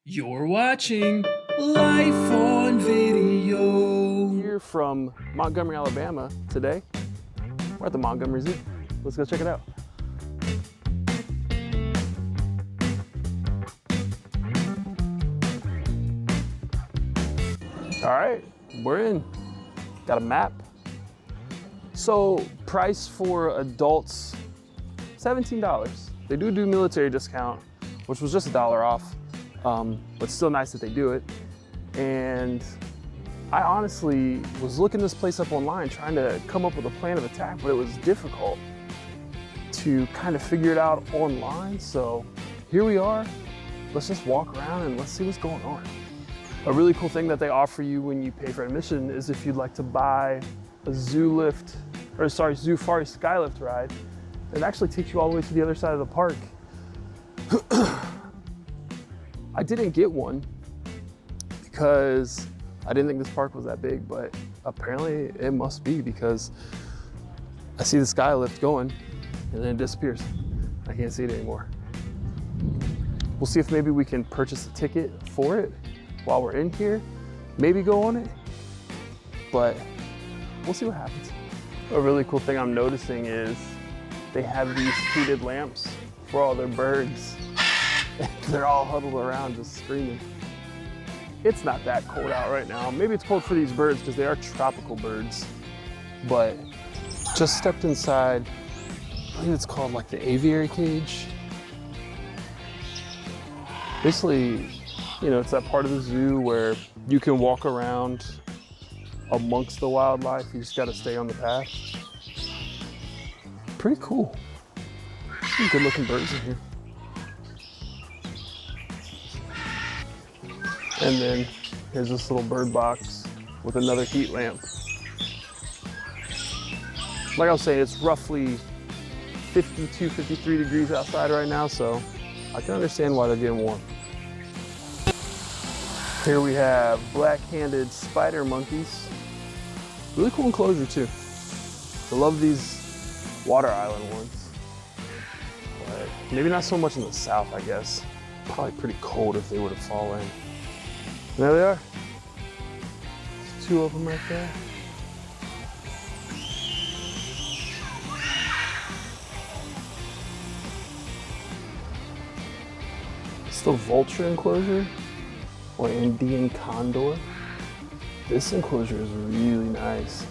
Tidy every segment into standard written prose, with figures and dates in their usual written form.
You're watching Life on Video. Here from Montgomery, Alabama today. We're at the Montgomery Zoo. Let's go check it out. All right, we're in. Got a map. So price for adults, $17. They do military discount, which was just $1 off. But still nice that they do it. And I honestly was looking this place up online, trying to come up with a plan of attack, but it was difficult to kind of figure it out online. So here we are. Let's just walk around and let's see what's going on. A really cool thing that they offer you when you pay for admission is if you'd like to buy a Zoo Fari Skylift ride, it actually takes you all the way to the other side of the park. I didn't get one because I didn't think this park was that big, but apparently it must be because I see the skylift going and then it disappears. I can't see it anymore. We'll see if maybe we can purchase a ticket for it while we're in here, maybe go on it, but we'll see what happens. A really cool thing I'm noticing is they have these heated lamps for all their birds. They're all huddled around just screaming. It's not that cold out right now. Maybe it's cold for these birds because they are tropical birds, but just stepped inside, I think it's called like the aviary cage. Basically, you know, it's that part of the zoo where you can walk around amongst the wildlife. You just got to stay on the path. Pretty cool. Some good looking birds in here. And then here's this little bird box with another heat lamp. Like I was saying, it's roughly 52, 53 degrees outside right now, so I can understand why they're getting warm. Here we have black-handed spider monkeys. Really cool enclosure too. I love these water island ones. But maybe not so much in the south, I guess. Probably pretty cold if they were to fall in. There they are. There's two of them right there. It's the vulture enclosure, or Andean condor. This enclosure is really nice.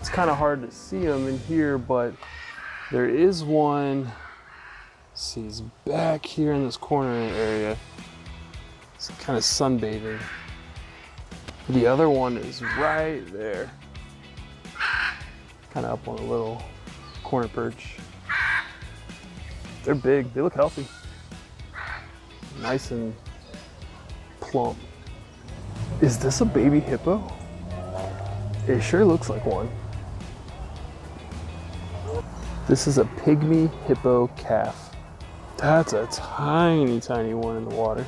It's kind of hard to see them in here, but there is one, let's see, it's back here in this corner area. It's kind of sunbathing. The other one is right there. Kind of up on a little corner perch. They're big, they look healthy. Nice and plump. Is this a baby hippo? It sure looks like one. This is a pygmy hippo calf. That's a tiny, tiny one in the water.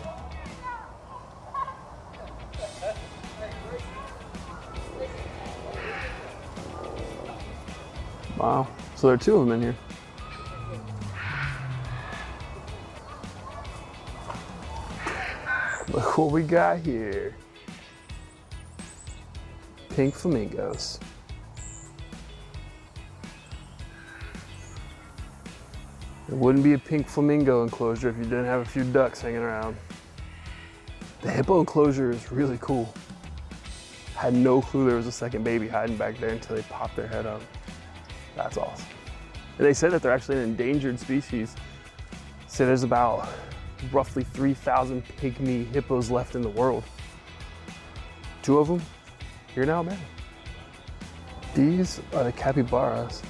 Wow, so there are two of them in here. Look what we got here. Pink flamingos. It wouldn't be a pink flamingo enclosure if you didn't have a few ducks hanging around. The hippo enclosure is really cool. Had no clue there was a second baby hiding back there until they popped their head up. That's awesome. And they said that they're actually an endangered species. So there's about roughly 3,000 pygmy hippos left in the world. Two of them here in Alabama. These are the capybaras.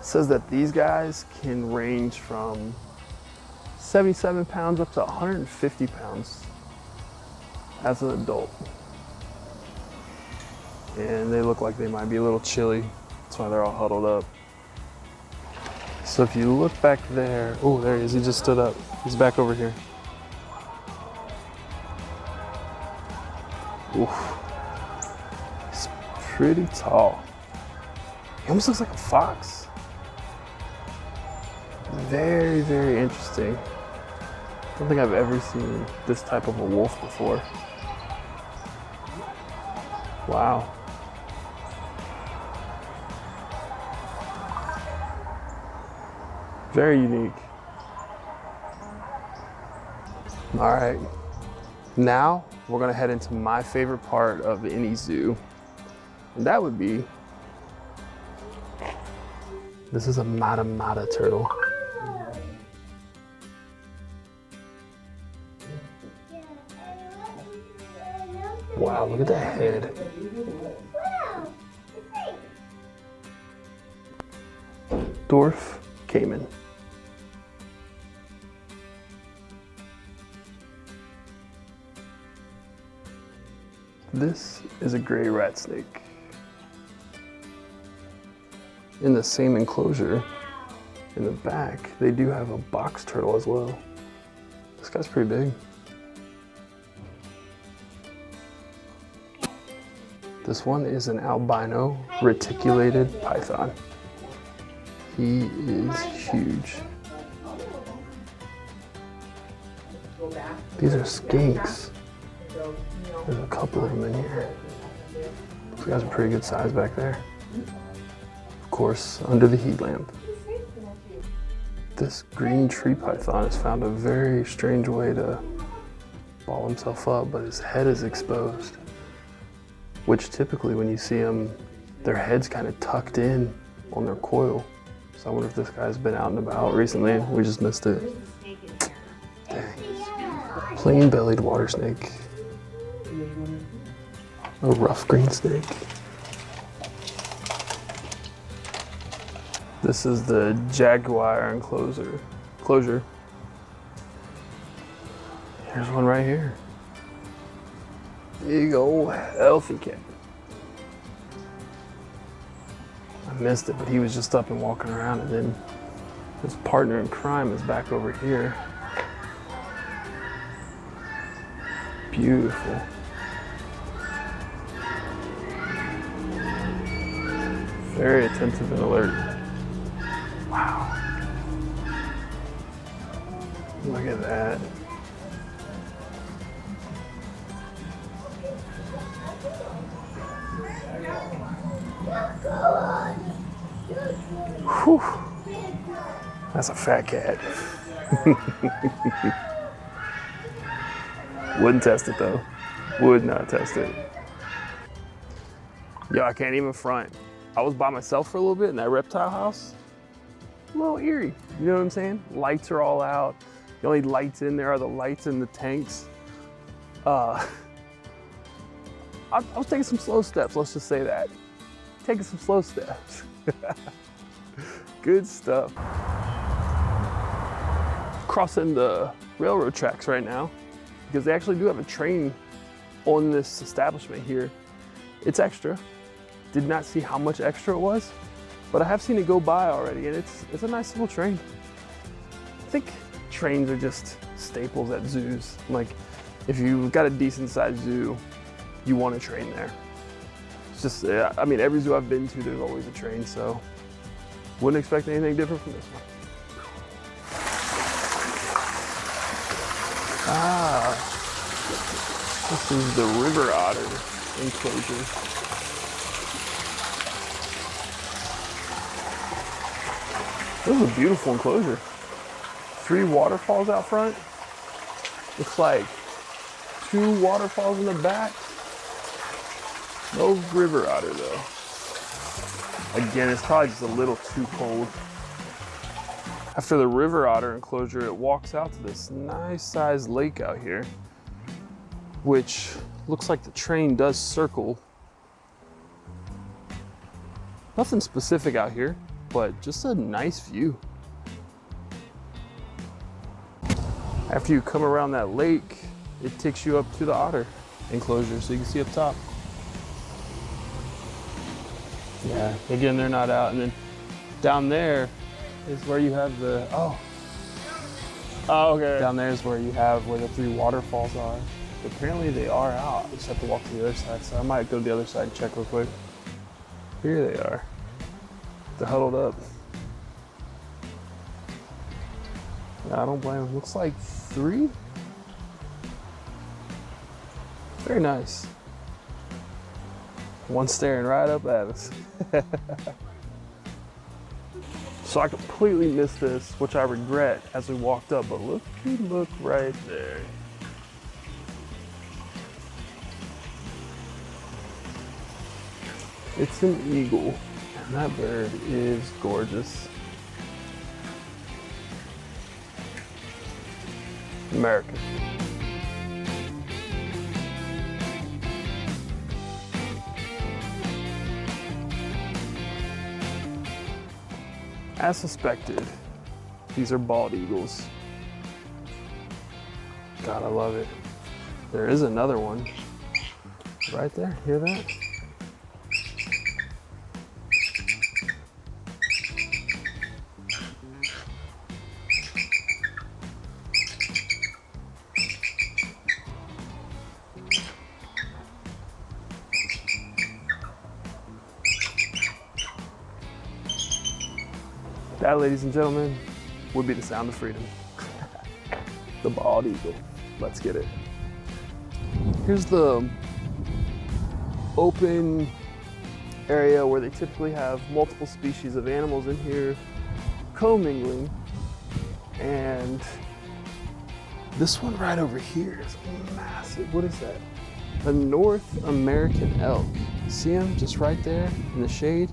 Says that these guys can range from 77 pounds up to 150 pounds as an adult. And they look like they might be a little chilly. That's why they're all huddled up. So if you look back there, oh, there he is, he just stood up. He's back over here. Oof. It's pretty tall. He almost looks like a fox. Very, very interesting. I don't think I've ever seen this type of a wolf before. Wow. Very unique. All right. Now we're gonna head into my favorite part of any zoo. And that would be, this is a mata turtle. Wow, look at that head. Dwarf caiman. This is a gray rat snake. In the same enclosure, in the back, they do have a box turtle as well. This guy's pretty big. This one is an albino reticulated python. He is huge. These are skinks. There's a couple of them in here. This guy's a pretty good size back there. Of course, under the heat lamp. This green tree python has found a very strange way to ball himself up, but his head is exposed. Which typically when you see them, their head's kind of tucked in on their coil. So I wonder if this guy's been out and about recently. We just missed it. Dang. Plain-bellied water snake. A rough green snake. This is the jaguar enclosure. Here's one right here. Big old healthy cat. I missed it, but he was just up and walking around, and then his partner in crime is back over here. Beautiful. Very attentive and alert. Wow. Look at that. Whew. That's a fat cat. Wouldn't test it though. Would not test it. Yo, I can't even front. I was by myself for a little bit in that reptile house. A little eerie, you know what I'm saying? Lights are all out. The only lights in there are the lights in the tanks. I was taking some slow steps, let's just say that. Taking some slow steps. Good stuff. Crossing the railroad tracks right now because they actually do have a train on this establishment here. It's extra. Did not see how much extra it was, but I have seen it go by already, and it's a nice little train. I think trains are just staples at zoos. Like, if you've got a decent sized zoo, you want a train there. It's just, I mean, every zoo I've been to, there's always a train, so wouldn't expect anything different from this one. Ah, this is the river otter enclosure. This is a beautiful enclosure. 3 waterfalls out front. Looks like 2 waterfalls in the back. No river otter though. Again, it's probably just a little too cold. After the river otter enclosure, it walks out to this nice sized lake out here, which looks like the train does circle. Nothing specific out here, but just a nice view. After you come around that lake, it takes you up to the otter enclosure so you can see up top. Yeah, again, they're not out. And then down there is where you have the, oh, okay. Down there is where you have where the 3 waterfalls are. Apparently they are out. I just have to walk to the other side, so I might go to the other side and check real quick. Here they are. They're huddled up. I don't blame them. Looks like 3. Very nice. One staring right up at us. So I completely missed this, which I regret as we walked up, but look right there. It's an eagle, and that bird is gorgeous. America. As suspected, these are bald eagles. God, I love it. There is another one right there. Hear that? That, ladies and gentlemen, would be the sound of freedom. The bald eagle. Let's get it. Here's the open area where they typically have multiple species of animals in here commingling. And this one right over here is massive. What is that? A North American elk. See him just right there in the shade?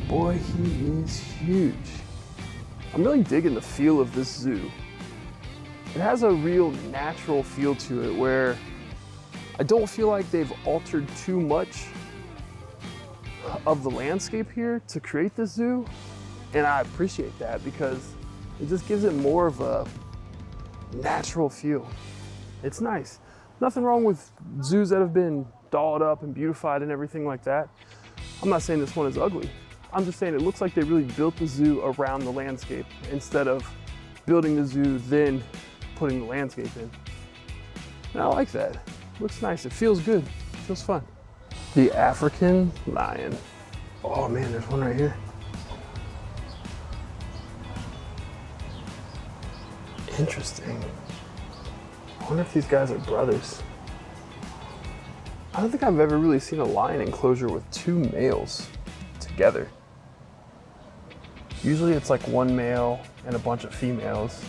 Boy, he is huge. I'm really digging the feel of this zoo. It has a real natural feel to it where I don't feel like they've altered too much of the landscape here to create this zoo. And I appreciate that because it just gives it more of a natural feel. It's nice. Nothing wrong with zoos that have been dolled up and beautified and everything like that. I'm not saying this one is ugly. I'm just saying it looks like they really built the zoo around the landscape instead of building the zoo, then putting the landscape in. And I like that. Looks nice. It feels good. It feels fun. The African lion. Oh man, there's one right here. Interesting. I wonder if these guys are brothers. I don't think I've ever really seen a lion enclosure with 2 males together. Usually it's like 1 male and a bunch of females.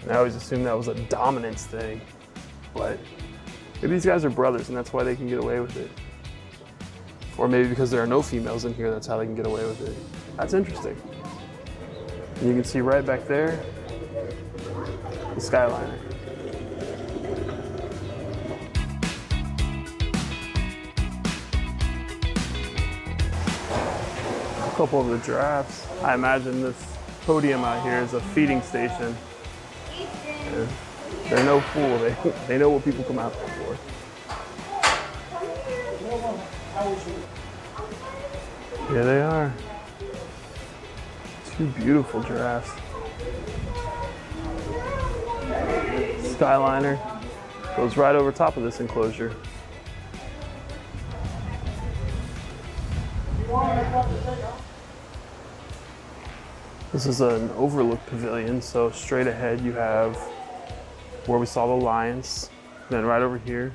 And I always assumed that was a dominance thing. But maybe these guys are brothers and that's why they can get away with it. Or maybe because there are no females in here, that's how they can get away with it. That's interesting. And you can see right back there, the Skyliner. A couple of the giraffes. I imagine this podium out here is a feeding station. And they're no fool. They know what people come out there for. Here they are. 2 beautiful giraffes. Skyliner goes right over top of this enclosure. This is an overlook pavilion, so straight ahead you have where we saw the lions, then right over here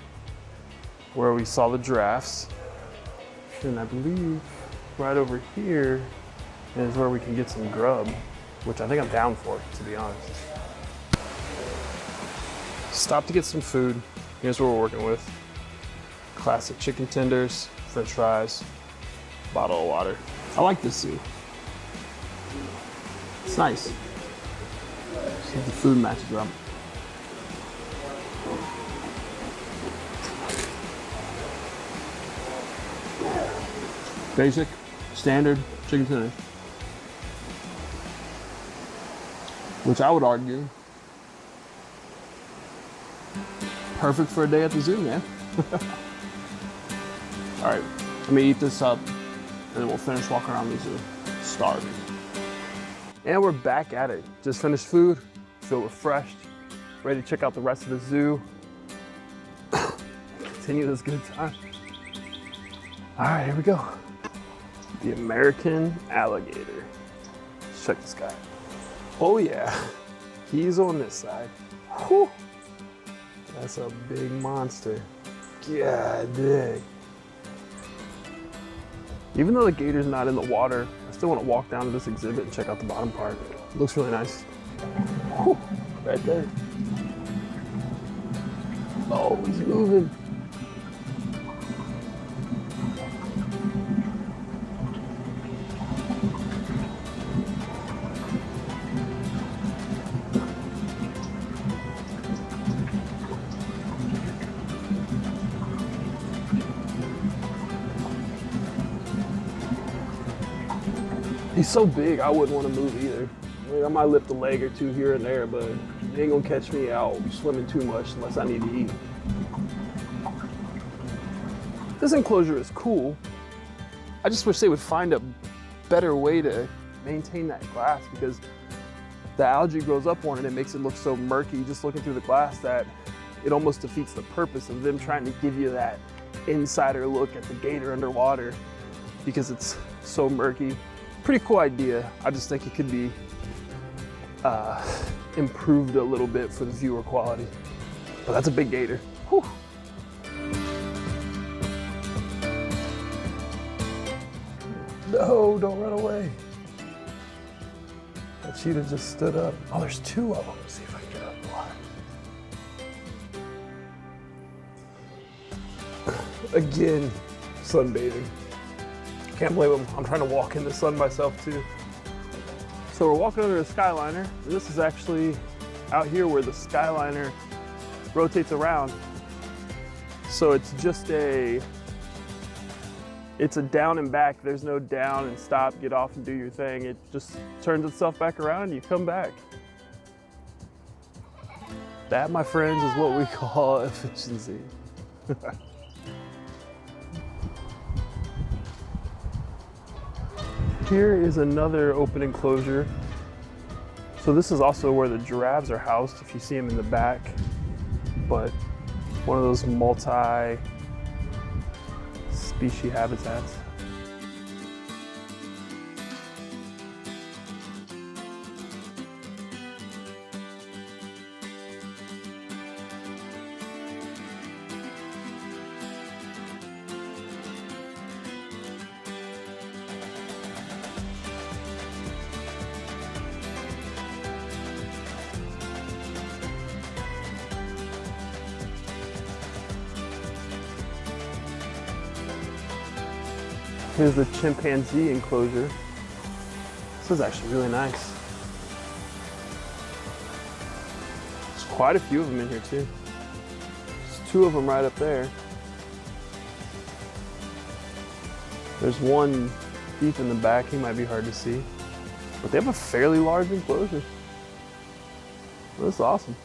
where we saw the giraffes, and I believe right over here is where we can get some grub, which I think I'm down for, to be honest. Stop to get some food. Here's what we're working with. Classic chicken tenders, french fries, bottle of water. I like this zoo. It's nice. See if the food matches up. Basic, standard chicken tender. Which I would argue, perfect for a day at the zoo, man. All right, let me eat this up and then we'll finish walking around the zoo. Starving. And we're back at it. Just finished food, feel refreshed, ready to check out the rest of the zoo. continue this good time. All right, here we go. The American alligator. Let's check this guy. Oh yeah, he's on this side. Whew. That's a big monster. God dang. Even though the gator's not in the water, I still want to walk down to this exhibit and check out the bottom part. It looks really nice. Whew. Right there. Oh, he's moving. He's so big, I wouldn't want to move either. I mean, I might lift a leg or two here and there, but he ain't gonna catch me out swimming too much unless I need to eat. This enclosure is cool. I just wish they would find a better way to maintain that glass, because the algae grows up on it and it makes it look so murky just looking through the glass that it almost defeats the purpose of them trying to give you that insider look at the gator underwater, because it's so murky. Pretty cool idea. I just think it could be improved a little bit for the viewer quality. But that's a big gator. Whew. No, don't run away. That cheetah just stood up. Oh, there's two of them. Let's see if I can get up one. Again, sunbathing. Can't blame them. I'm trying to walk in the sun myself too. So we're walking under a Skyliner. And this is actually out here where the Skyliner rotates around. So it's just it's a down and back. There's no down and stop, get off and do your thing. It just turns itself back around and you come back. That, my friends, is what we call efficiency. Here is another open enclosure. So this is also where the giraffes are housed, if you see them in the back. But one of those multi-species habitats. Here's the chimpanzee enclosure. This is actually really nice. There's quite a few of them in here too. There's two of them right up there. There's one deep in the back, he might be hard to see. But they have a fairly large enclosure. That's awesome.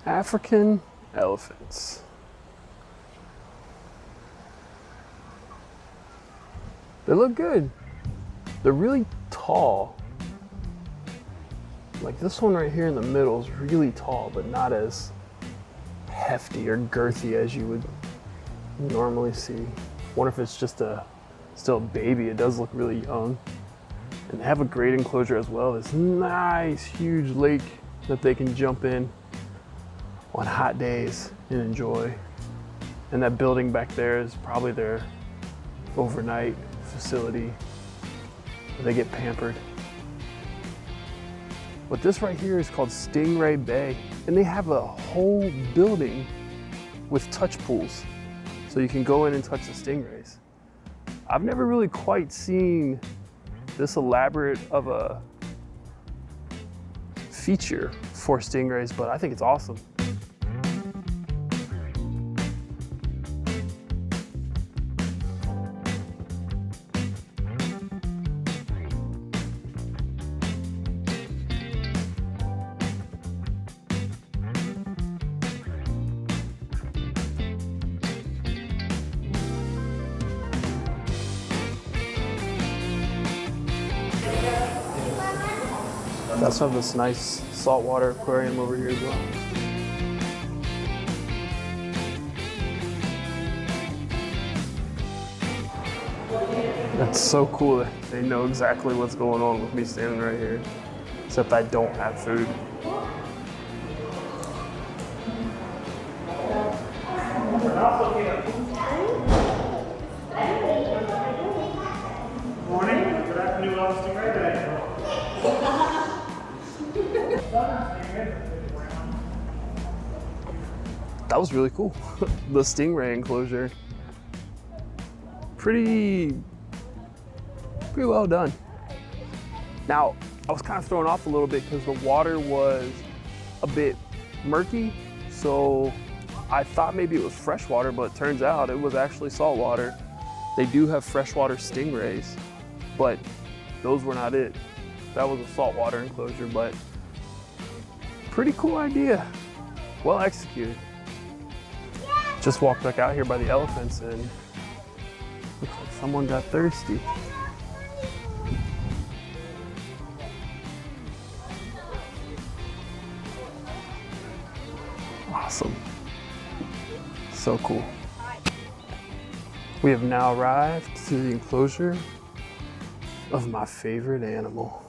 African elephants. They look good. They're really tall. Like this one right here in the middle is really tall, but not as hefty or girthy as you would normally see. Wonder if it's just still a baby. It does look really young. And they have a great enclosure as well. This nice, huge lake that they can jump in on hot days and enjoy. And that building back there is probably their overnight facility where they get pampered. But this right here is called Stingray Bay, and they have a whole building with touch pools, so you can go in and touch the stingrays. I've never really quite seen this elaborate of a feature for stingrays, but I think it's awesome. They also have this nice saltwater aquarium over here as well. That's so cool that they know exactly what's going on with me standing right here. Except I don't have food. Morning. Good afternoon, Officer Stingray. That was really cool. The stingray enclosure. Pretty well done. Now, I was kind of thrown off a little bit because the water was a bit murky. So I thought maybe it was freshwater, but it turns out it was actually saltwater. They do have freshwater stingrays, but those were not it. That was a saltwater enclosure, but pretty cool idea. Well executed. Just walked back out here by the elephants and looks like someone got thirsty. Awesome. So cool. We have now arrived to the enclosure of my favorite animal.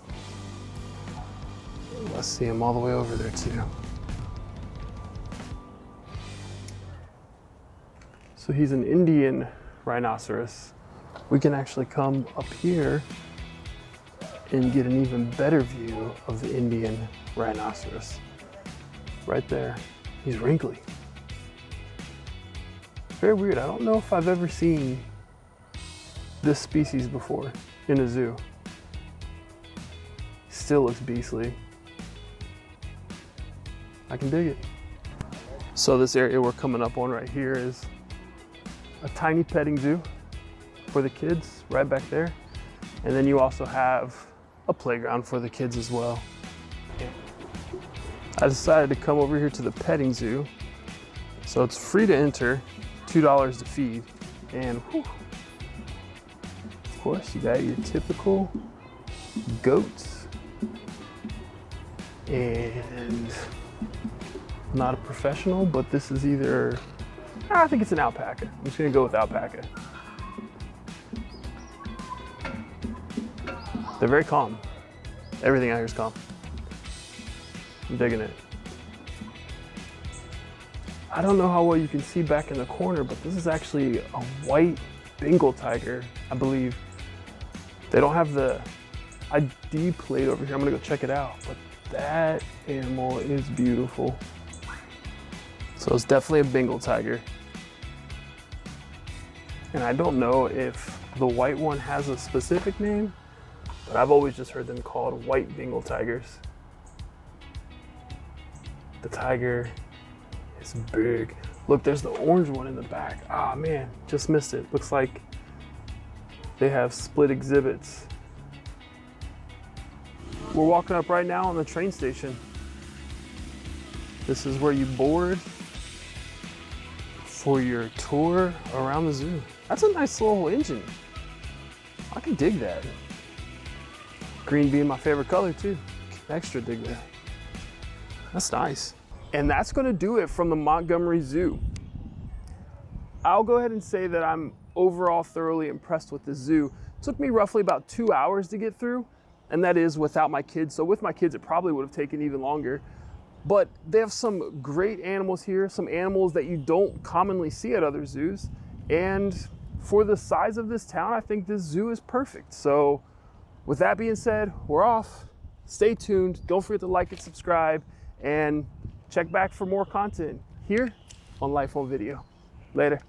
Let's see him all the way over there too. So he's an Indian rhinoceros. We can actually come up here and get an even better view of the Indian rhinoceros. Right there. He's wrinkly. Very weird. I don't know if I've ever seen this species before in a zoo. Still looks beastly. I can dig it. So this area we're coming up on right here is a tiny petting zoo for the kids right back there. And then you also have a playground for the kids as well. I decided to come over here to the petting zoo. So it's free to enter, $2 to feed. And whew, of course you got your typical goats. And I'm not a professional, but this is either, I think it's an alpaca. I'm just gonna go with alpaca. They're very calm. Everything out here is calm. I'm digging it. I don't know how well you can see back in the corner, but this is actually a white Bengal tiger, I believe. They don't have the ID plate over here. I'm gonna go check it out, but that animal is beautiful. So it's definitely a Bengal tiger. And I don't know if the white one has a specific name, but I've always just heard them called white Bengal tigers. The tiger is big. Look, there's the orange one in the back. Ah, man, just missed it. Looks like they have split exhibits. We're walking up right now on the train station. This is where you board for your tour around the zoo. That's a nice little engine. I can dig that. Green being my favorite color too. Extra dig that. That's nice. And that's gonna do it from the Montgomery Zoo. I'll go ahead and say that I'm overall thoroughly impressed with the zoo. It took me roughly about 2 hours to get through, and that is without my kids. So with my kids, it probably would have taken even longer. But they have some great animals here, some animals that you don't commonly see at other zoos. And for the size of this town, I think this zoo is perfect. So with that being said, we're off. Stay tuned. Don't forget to like and subscribe, and check back for more content here on Life on Video. Later.